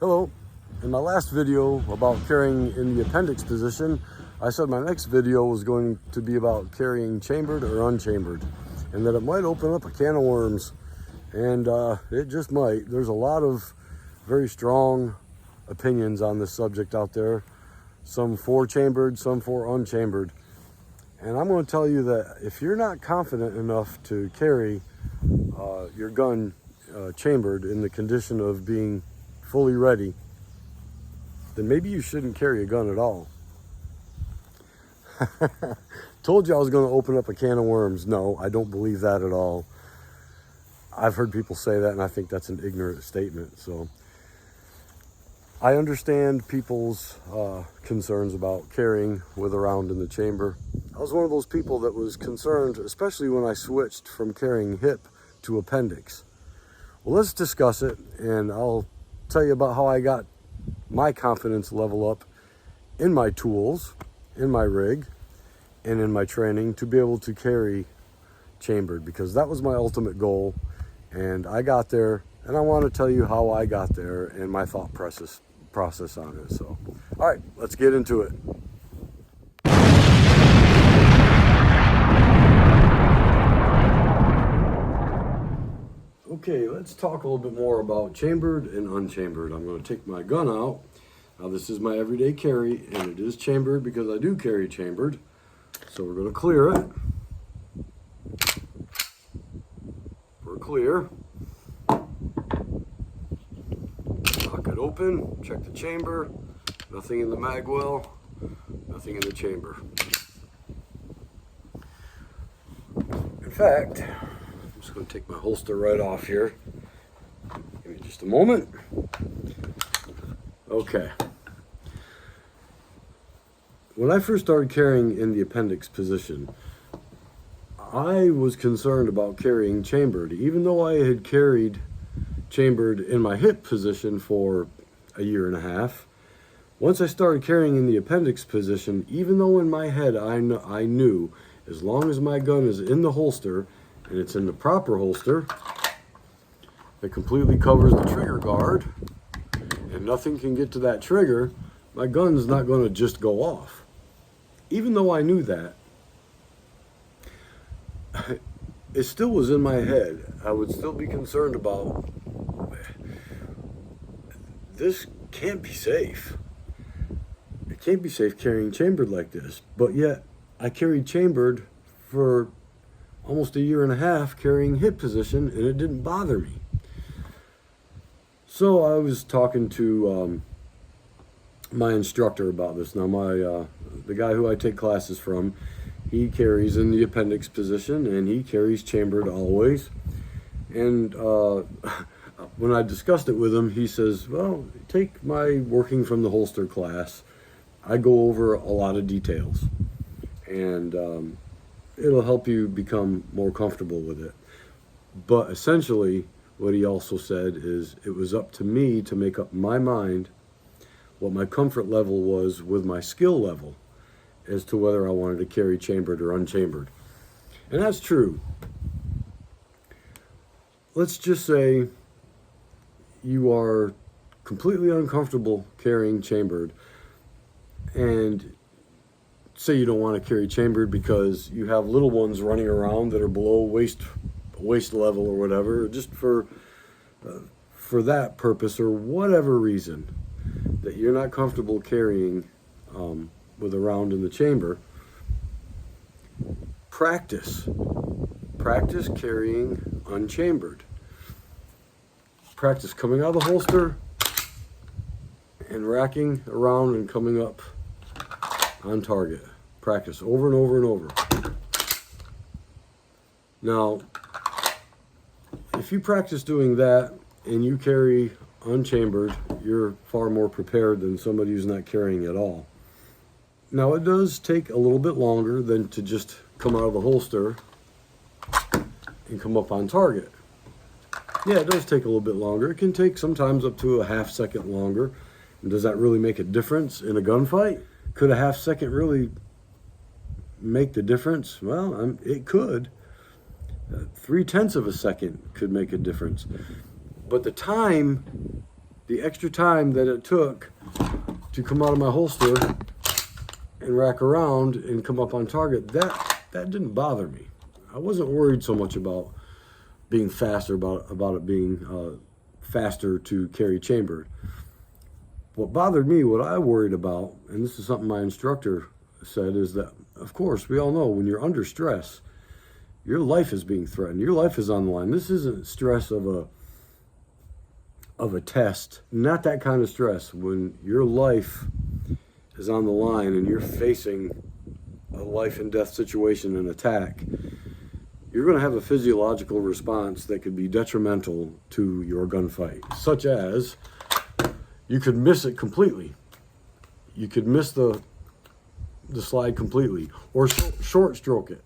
Hello. In my last video about carrying in the appendix position, I said my next video was going to be about carrying chambered or unchambered, and that it might open up a can of worms, and it just might. There's a lot of very strong opinions on this subject out there, some for chambered, some for unchambered, and I'm going to tell you that if you're not confident enough to carry your gun chambered in the condition of being fully ready, then maybe you shouldn't carry a gun at all. Told you I was going to open up a can of worms. No, I don't believe that at all. I've heard people say that, and I think that's an ignorant statement. So I understand people's concerns about carrying with a round in the chamber. I was one of those people that was concerned, especially when I switched from carrying hip to appendix. Well, let's discuss it, and I'll tell you about how I got my confidence level up in my tools, in my rig, and in my training to be able to carry chambered, because that was my ultimate goal, and I got there, and I want to tell you how I got there and my thought process on it. So, all right, let's get into it. Okay, let's talk a little bit more about chambered and unchambered. I'm going to take my gun out. Now, this is my everyday carry, and it is chambered because I do carry chambered. So we're going to clear it. We're clear. Lock it open, check the chamber. Nothing in the mag well, nothing in the chamber. In fact, I'm just going to take my holster right off here. Give me just a moment. Okay. When I first started carrying in the appendix position, I was concerned about carrying chambered, even though I had carried chambered in my hip position for a year and a half. Once I started carrying in the appendix position, even though in my head I knew as long as my gun is in the holster, and it's in the proper holster that completely covers the trigger guard, and nothing can get to that trigger, my gun's not going to just go off. Even though I knew that, it still was in my head. I would still be concerned about, this can't be safe. It can't be safe carrying chambered like this. But yet, I carried chambered for almost a year and a half carrying hip position, and it didn't bother me. So I was talking to my instructor about this. Now the guy who I take classes from, he carries in the appendix position, and he carries chambered always. And when I discussed it with him, he says, well, take my working from the holster class. I go over a lot of details, and it'll help you become more comfortable with it. But essentially, what he also said is it was up to me to make up my mind what my comfort level was with my skill level as to whether I wanted to carry chambered or unchambered. And that's true. Let's just say you are completely uncomfortable carrying chambered, and say you don't want to carry chambered because you have little ones running around that are below waist level or whatever, just for that purpose or whatever reason that you're not comfortable carrying with a round in the chamber. Practice carrying unchambered. Practice coming out of the holster and racking around and coming up on target. Practice over and over and over. Now, if you practice doing that and you carry unchambered, you're far more prepared than somebody who's not carrying at all. Now, it does take a little bit longer than to just come out of the holster and come up on target. Yeah, it does take a little bit longer. It can take sometimes up to a half second longer. And does that really make a difference in a gunfight? Could a half second really make the difference? Well, it could. 0.3 of a second could make a difference. But the time the extra time that it took to come out of my holster and rack around and come up on target, that didn't bother me. I wasn't worried so much about being faster, about it being faster to carry chambered. What bothered me, what I worried about, and this is something my instructor said, is that, of course, we all know when you're under stress, your life is being threatened. Your life is on the line. This isn't stress of a test, not that kind of stress. When your life is on the line and you're facing a life and death situation, an attack, you're going to have a physiological response that could be detrimental to your gunfight, such as you could miss it completely. You could miss the slide completely, or short stroke it,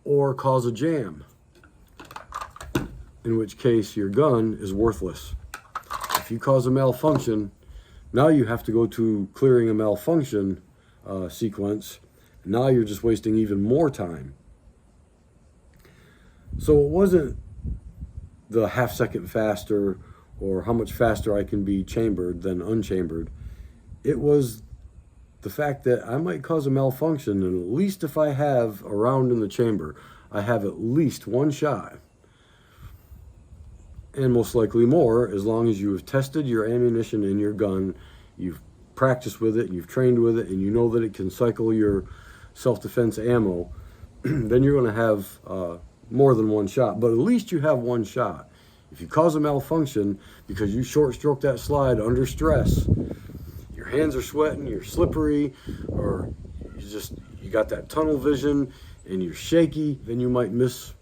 or cause a jam, in which case your gun is worthless. If you cause a malfunction, now you have to go to clearing a malfunction sequence. Now you're just wasting even more time. So it wasn't the half second faster or how much faster I can be chambered than unchambered. It was the fact that I might cause a malfunction, and at least if I have a round in the chamber, I have at least one shot. And most likely more, as long as you have tested your ammunition in your gun, you've practiced with it, you've trained with it, and you know that it can cycle your self-defense ammo, then you're going to have more than one shot. But at least you have one shot. If you cause a malfunction because you short stroke that slide under stress, your hands are sweating, you're slippery, or you got that tunnel vision and you're shaky, then you might miss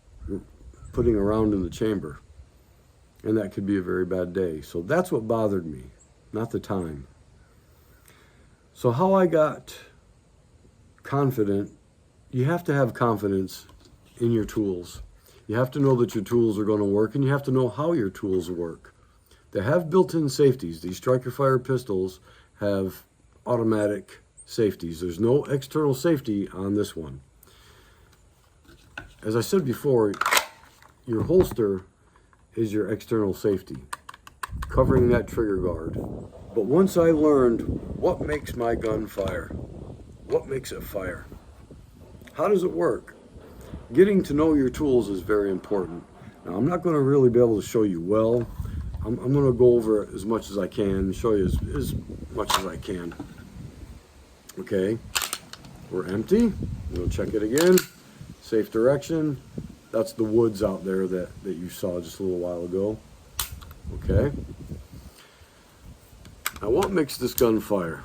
putting a round in the chamber. And that could be a very bad day. So that's what bothered me, not the time. So how I got confident, you have to have confidence in your tools. You have to know that your tools are going to work, and you have to know how your tools work. They have built-in safeties. These striker fire pistols have automatic safeties. There's no external safety on this one. As I said before, your holster is your external safety, covering that trigger guard. But once I learned what makes my gun fire, what makes it fire, how does it work? Getting to know your tools is very important. Now, I'm not going to really be able to show you well. I'm going to go over it as much as I can, show you as much as I can. Okay, we're empty. We'll check it again. Safe direction. That's the woods out there that you saw just a little while ago. Okay. Now, what makes this gun fire?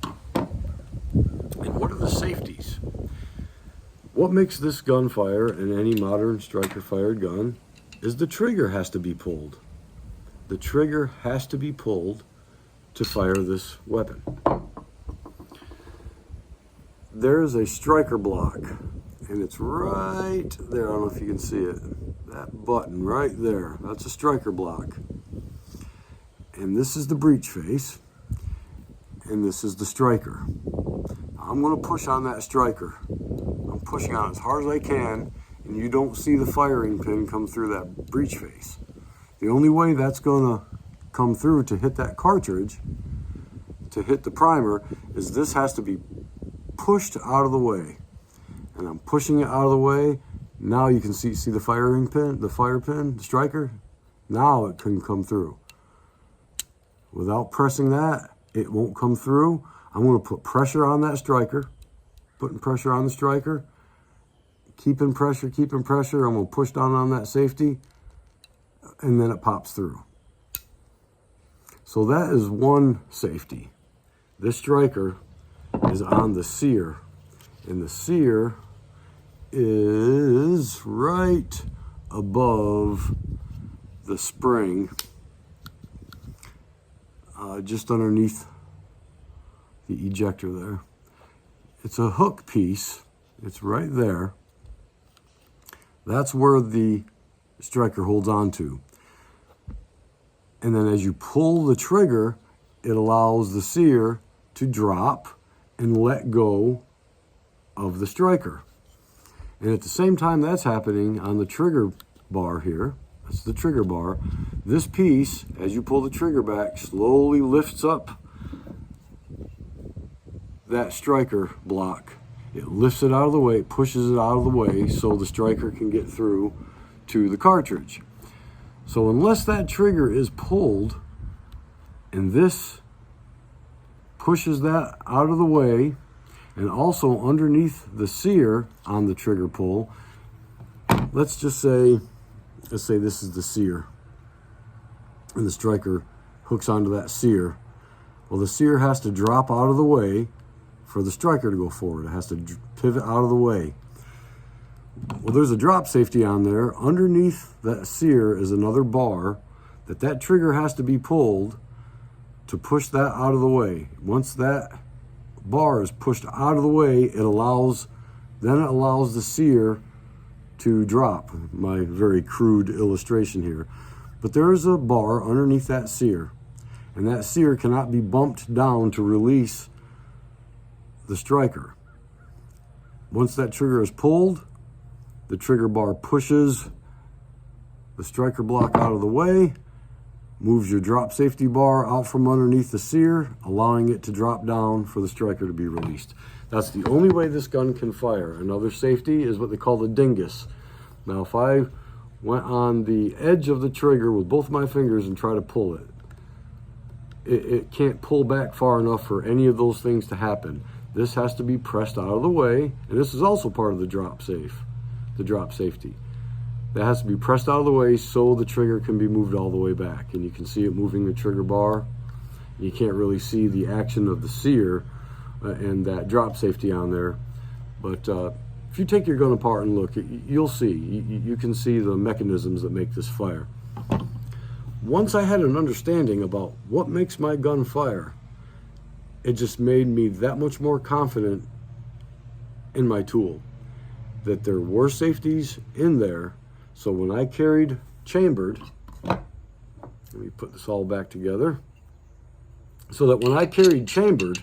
And what are the safeties? What makes this gun fire in any modern striker fired gun is the trigger has to be pulled. The trigger has to be pulled to fire this weapon. There is a striker block, and it's right there. I don't know if you can see it. That button right there, that's a striker block. And this is the breech face, and this is the striker. I'm going to push on that striker. I'm pushing on as hard as I can, and you don't see the firing pin come through that breech face. The only way that's going to come through to hit that cartridge, to hit the primer, is this has to be pushed out of the way. And I'm pushing it out of the way. Now you can see the firing pin, the fire pin, the striker. Now it can come through. Without pressing that, it won't come through. I'm going to put pressure on that striker, putting pressure on the striker, keeping pressure. I'm going to push down on that safety, and then it pops through. So that is one safety. This striker is on the sear, and the sear is right above the spring, just underneath the ejector there. It's a hook piece. It's right there. That's where the striker holds on to. And then as you pull the trigger, it allows the sear to drop and let go of the striker. And at the same time that's happening on the trigger bar here, That's the trigger bar. This piece, as you pull the trigger back, slowly lifts up that striker block. It lifts it out of the way, pushes it out of the way so the striker can get through to the cartridge. So unless that trigger is pulled and this pushes that out of the way, and also underneath the sear on the trigger pull, let's say this is the sear and the striker hooks onto that sear. Well, the sear has to drop out of the way for the striker to go forward. It has to pivot out of the way. Well, there's a drop safety on there. Underneath that sear is another bar that trigger has to be pulled to push that out of the way. Once that bar is pushed out of the way, it allows the sear to drop. My very crude illustration here. But there is a bar underneath that sear, and that sear cannot be bumped down to release the striker. Once that trigger is pulled, the trigger bar pushes the striker block out of the way, moves your drop safety bar out from underneath the sear, allowing it to drop down for the striker to be released. That's the only way this gun can fire. Another safety is what they call the dingus. Now, if I went on the edge of the trigger with both my fingers and try to pull it, it can't pull back far enough for any of those things to happen. This has to be pressed out of the way, and this is also part of the drop safety. That has to be pressed out of the way so the trigger can be moved all the way back. And you can see it moving the trigger bar. You can't really see the action of the sear and that drop safety on there. But if you take your gun apart and look, you'll see. You can see the mechanisms that make this fire. Once I had an understanding about what makes my gun fire, it just made me that much more confident in my tool, that there were safeties in there. So when I carried chambered, let me put this all back together, so that when I carried chambered,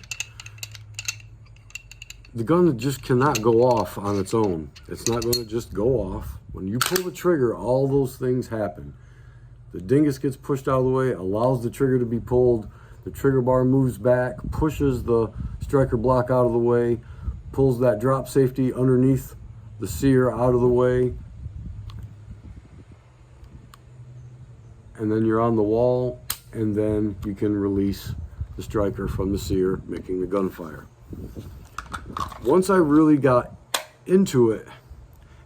the gun just cannot go off on its own. It's not going to just go off. When you pull the trigger, all those things happen. The dingus gets pushed out of the way, allows the trigger to be pulled. The trigger bar moves back, pushes the striker block out of the way, pulls that drop safety underneath the sear out of the way, and then you're on the wall, and then you can release the striker from the sear, making the gun fire. Once I really got into it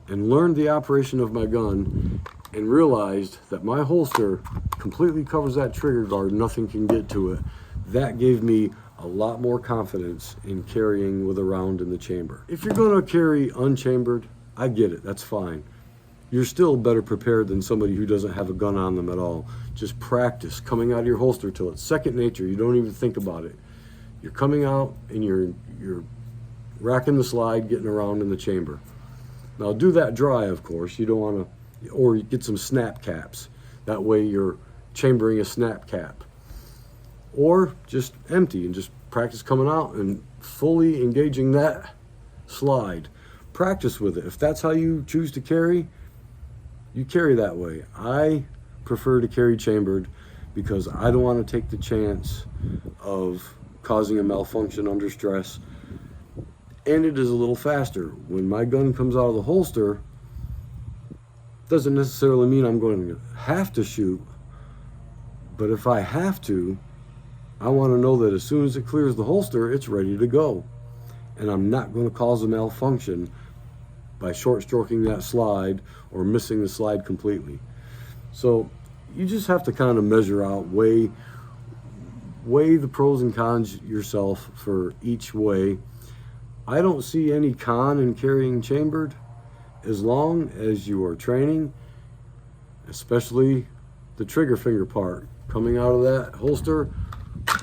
and learned the operation of my gun and realized that my holster completely covers that trigger guard, nothing can get to it, that gave me a lot more confidence in carrying with a round in the chamber. If you're going to carry unchambered, I get it, that's fine. You're still better prepared than somebody who doesn't have a gun on them at all. Just practice coming out of your holster till it's second nature. You don't even think about it. You're coming out and you're racking the slide, getting around in the chamber. Now do that dry, of course. You don't want to, or get some snap caps. That way you're chambering a snap cap. Or just empty and just practice coming out and fully engaging that slide. Practice with it. If that's how you choose to carry, you carry that way. I prefer to carry chambered because I don't want to take the chance of causing a malfunction under stress. And it is a little faster. When my gun comes out of the holster, doesn't necessarily mean I'm going to have to shoot, but if I have to, I want to know that as soon as it clears the holster, it's ready to go. And I'm not going to cause a malfunction by short stroking that slide or missing the slide completely. So you just have to kind of measure out, weigh the pros and cons yourself for each way. I don't see any con in carrying chambered as long as you are training, especially the trigger finger part. Coming out of that holster,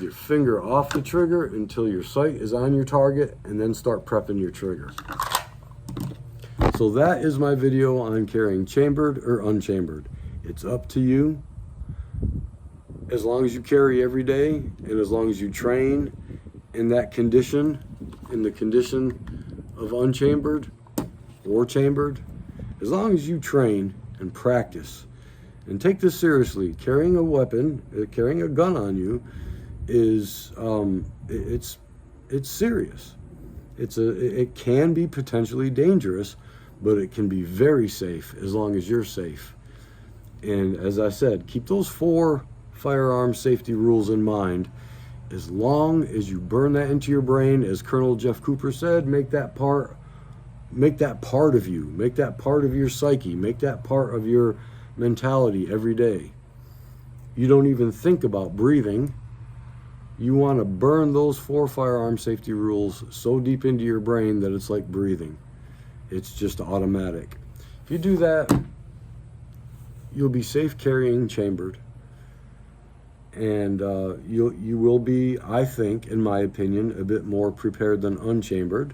your finger off the trigger until your sight is on your target, and then start prepping your trigger. So that is my video on carrying chambered or unchambered. It's up to you. As long as you carry every day and as long as you train in that condition, in the condition of unchambered or chambered, as long as you train and practice And take this seriously. Carrying a weapon, carrying a gun on you is it's serious. It can be potentially dangerous, but it can be very safe as long as you're safe. And as I said, keep those 4 firearm safety rules in mind. As long as you burn that into your brain, as Colonel Jeff Cooper said, make that part of you, make that part of your psyche, make that part of your mentality every day. You don't even think about breathing. You want to burn those 4 firearm safety rules so deep into your brain that it's like breathing. It's just automatic. If you do that, you'll be safe carrying chambered. And you will be, I think, in my opinion, a bit more prepared than unchambered.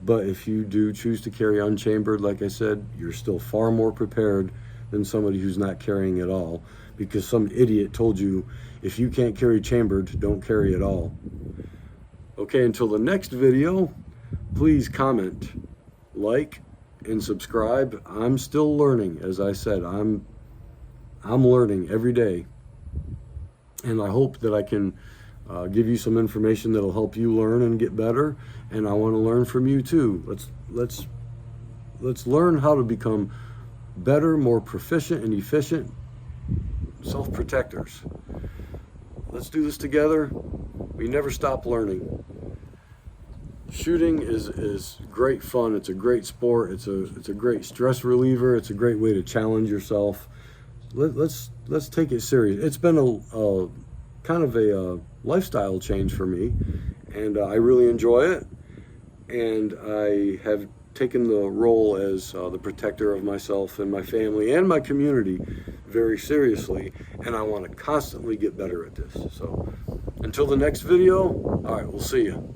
But if you do choose to carry unchambered, like I said, you're still far more prepared than somebody who's not carrying at all, because some idiot told you if you can't carry chambered, don't carry at all. Okay, until the next video, please comment, like, and subscribe. I'm still learning. As I said, I'm learning every day. And I hope that I can give you some information that'll help you learn and get better. And I want to learn from you too. Let's learn how to become better, more proficient and efficient self-protectors. Let's do this together. We never stop learning. Shooting is great fun. It's a great sport. It's a great stress reliever. It's a great way to challenge yourself. Let's take it serious. It's been a kind of a lifestyle change for me, and I really enjoy it. And I have taken the role as the protector of myself and my family and my community very seriously, and I want to constantly get better at this. So until the next video, all right, we'll see you.